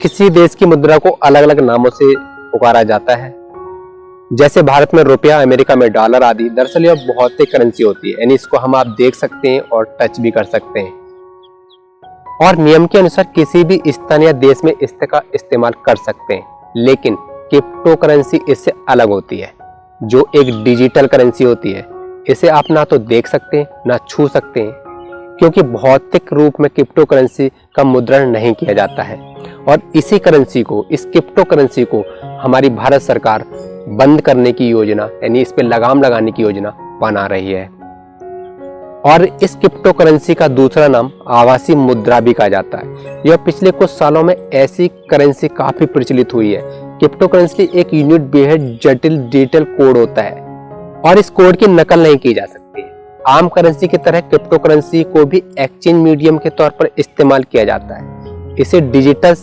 किसी देश की मुद्रा को अलग अलग नामों से पुकारा जाता है, जैसे भारत में रुपया, अमेरिका में डॉलर आदि। दरअसल यह भौतिक करेंसी होती है, यानी इसको हम आप देख सकते हैं और टच भी कर सकते हैं, और नियम के अनुसार किसी भी स्थान या देश में इसका इस्तेमाल कर सकते हैं। लेकिन क्रिप्टो करेंसी इससे अलग होती है, जो एक डिजिटल करेंसी होती है। इसे आप ना तो देख सकते हैं ना छू सकते हैं, क्योंकि भौतिक रूप में क्रिप्टो करेंसी का मुद्रण नहीं किया जाता है। और इस क्रिप्टो करेंसी को हमारी भारत सरकार बंद करने की योजना, यानी इस पे लगाम लगाने की योजना बना रही है। और इस क्रिप्टो करेंसी का दूसरा नाम आभासी मुद्रा भी कहा जाता है। यह पिछले कुछ सालों में ऐसी करेंसी काफी प्रचलित हुई है। क्रिप्टो करेंसी एक यूनिट बेहद जटिल डिजिटल कोड होता है और इस कोड की नकल नहीं की जा सकती। आम करेंसी की तरह क्रिप्टो करेंसी को भी एक्सचेंज मीडियम के तौर पर इस्तेमाल किया जाता है। इसे डिजिटल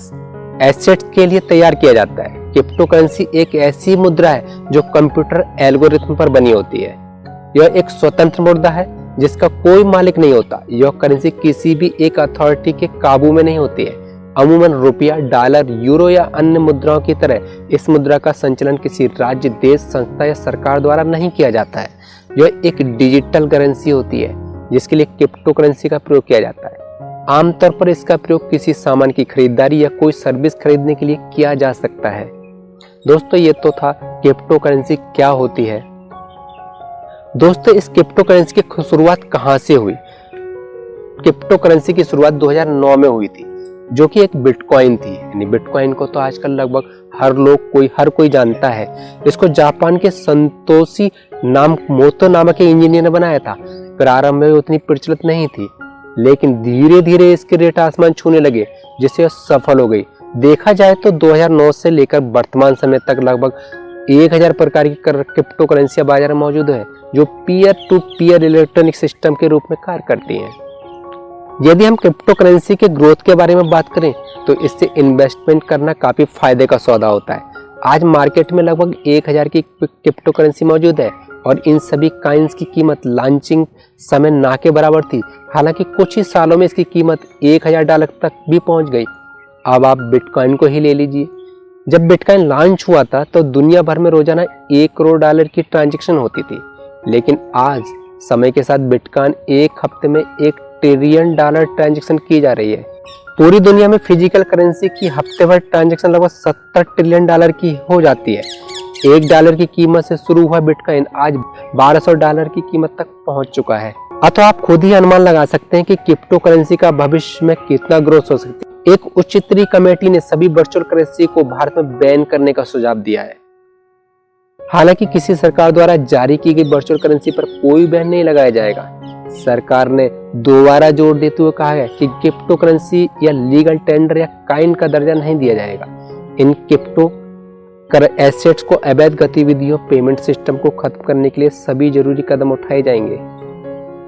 एसेट्स के लिए तैयार किया जाता है। क्रिप्टो करेंसी एक ऐसी मुद्रा है जो कंप्यूटर एल्गोरिथम पर बनी होती है। यह एक स्वतंत्र मुद्रा है जिसका कोई मालिक नहीं होता। यह करेंसी किसी भी एक अथॉरिटी के काबू में नहीं होती है। अमूमन रुपया, डॉलर, यूरो या अन्य मुद्राओं की तरह इस मुद्रा का संचालन किसी राज्य, देश, संस्था या सरकार द्वारा नहीं किया जाता है। यह एक डिजिटल करेंसी होती है जिसके लिए क्रिप्टो करेंसी का प्रयोग किया जाता है। आमतौर पर इसका प्रयोग किसी सामान की खरीदारी या कोई सर्विस खरीदने के लिए किया जा सकता है। दोस्तों, ये तो था क्रिप्टो करेंसी क्या होती है। दोस्तों, इस क्रिप्टो करेंसी की शुरुआत कहां से हुई? क्रिप्टो करेंसी की शुरुआत 2009 में हुई थी, जो कि एक बिटकॉइन थी। यानी बिटकॉइन को तो आजकल लगभग हर कोई जानता है। इसको जापान के संतोषी मोतो नामक इंजीनियर ने बनाया था। प्रारंभ में उतनी प्रचलित नहीं थी, लेकिन धीरे धीरे इसके रेट आसमान छूने लगे, जिससे यह सफल हो गई। देखा जाए तो 2009 से लेकर वर्तमान समय तक लगभग 1000 प्रकार की क्रिप्टो करेंसियां बाजार में मौजूद है, जो peer to peer electronic system के रूप में कार्य करती हैं। यदि हम क्रिप्टो करेंसी के ग्रोथ के बारे में बात करें तो इससे इन्वेस्टमेंट करना काफी फायदे का सौदा होता है। आज मार्केट में लगभग 1000 की क्रिप्टो करेंसी मौजूद है और इन सभी कॉइन्स की कीमत लॉन्चिंग समय ना के बराबर थी। हालांकि कुछ ही सालों में इसकी कीमत $1000 तक भी पहुंच गई। अब आप बिटकॉइन को ही ले लीजिए। जब बिटकॉइन लॉन्च हुआ था तो दुनिया भर में रोजाना $1 करोड़ की ट्रांजैक्शन होती थी, लेकिन आज समय के साथ बिटकॉइन एक हफ्ते में $1 ट्रिलियन ट्रांजैक्शन की जा रही है। पूरी दुनिया में फिजिकल करेंसी की हफ्ते भर ट्रांजैक्शन लगभग $70 ट्रिलियन की हो जाती है। $1 की कीमत से शुरू हुआ बिटकॉइन आज $1200 की कीमत तक पहुंच चुका है। तो आप खुद ही अनुमान लगा सकते हैं कि क्रिप्टो करेंसी का भविष्य में कितना ग्रोथ हो सकती है। एक उच्च स्तरीय कमेटी ने सभी वर्चुअल करेंसी को भारत में बैन करने का सुझाव दिया है। हालांकि किसी सरकार द्वारा जारी की गई वर्चुअल करेंसी पर कोई बैन नहीं लगाया जाएगा। सरकार ने दोबारा जोर देते हुए कहा है कि क्रिप्टो करेंसी या लीगल टेंडर या कॉइन का दर्जा नहीं दिया जाएगा। इन क्रिप्टो एसेट्स को अवैध गतिविधियों, पेमेंट सिस्टम को खत्म करने के लिए सभी जरूरी कदम उठाए जाएंगे।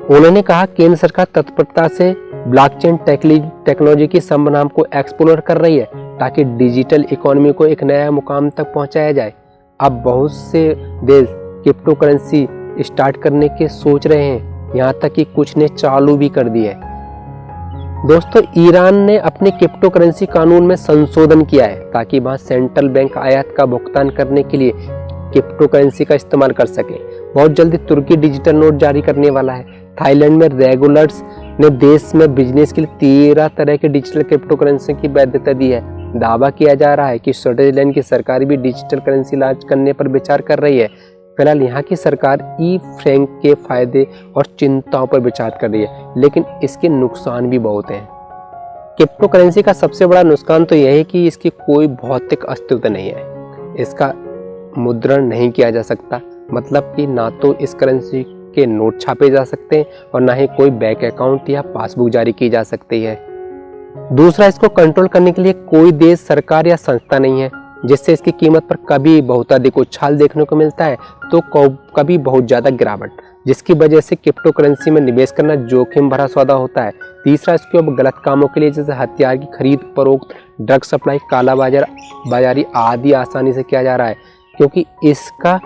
उन्होंने कहा केंद्र सरकार तत्परता से ब्लॉकचेन टेक्नोलॉजी की संभावना को एक्सप्लोर कर रही है, ताकि डिजिटल इकोनॉमी को एक नया मुकाम तक पहुंचाया जाए। अब बहुत से देश क्रिप्टो करेंसी स्टार्ट करने के सोच रहे हैं, यहाँ तक कि कुछ ने चालू भी कर दी है। दोस्तों, ईरान ने अपने क्रिप्टो करेंसी कानून में संशोधन किया है ताकि वहां सेंट्रल बैंक आयात का भुगतान करने के लिए क्रिप्टो करेंसी का इस्तेमाल कर सके। बहुत जल्दी तुर्की डिजिटल नोट जारी करने वाला है। थाईलैंड में रेगुलेटर्स ने देश में बिजनेस के लिए 13 तरह के डिजिटल क्रिप्टो करेंसी की वैधता दी है। दावा किया जा रहा है कि स्विट्जरलैंड की सरकार भी डिजिटल करेंसी लॉन्च करने पर विचार कर रही है। फिलहाल यहाँ की सरकार ई फ्रैंक के फायदे और चिंताओं पर विचार कर रही है, लेकिन इसके नुकसान भी बहुत हैं। क्रिप्टो करेंसी का सबसे बड़ा नुकसान तो यह है कि इसकी कोई भौतिक अस्तित्व नहीं है। इसका मुद्रण नहीं किया जा सकता, मतलब कि ना तो इस करेंसी के नोट छापे जा सकते हैं और ना ही कोई बैंक अकाउंट या पासबुक जारी की जा सकती है। दूसरा, इसको कंट्रोल करने के लिए कोई देश, सरकार या संस्था नहीं है, जिससे इसकी कीमत पर कभी बहुत अधिक उछाल देखने को मिलता है तो कभी बहुत ज्यादा गिरावट, जिसकी वजह से क्रिप्टो करेंसी में निवेश करना जोखिम भरा सौदा होता है। तीसरा, इसको अब गलत कामों के लिए जैसे हथियार की खरीद फरोख्त, ड्रग सप्लाई, काला बाजारी आदि आसानी से किया जा रहा है, क्योंकि इसका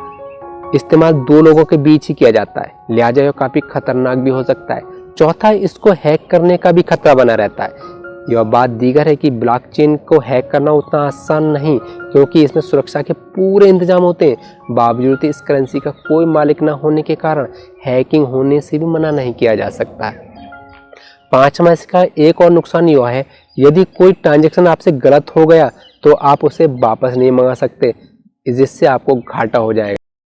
इस्तेमाल 2 लोगों के बीच ही किया जाता है, लिहाजा यह काफी खतरनाक भी हो सकता है। चौथा, इसको हैक करने का भी खतरा बना रहता है। यह बात दीगर है कि ब्लॉकचेन को हैक करना उतना आसान नहीं, क्योंकि इसमें सुरक्षा के पूरे इंतजाम होते हैं। बावजूद इस करेंसी का कोई मालिक न होने के कारण हैकिंग होने से भी मना नहीं किया जा सकता है। पांचवा इसका एक और नुकसान यह है, यदि कोई ट्रांजैक्शन आपसे गलत हो गया तो आप उसे वापस नहीं मंगा सकते, जिससे आपको घाटा हो जाएगा।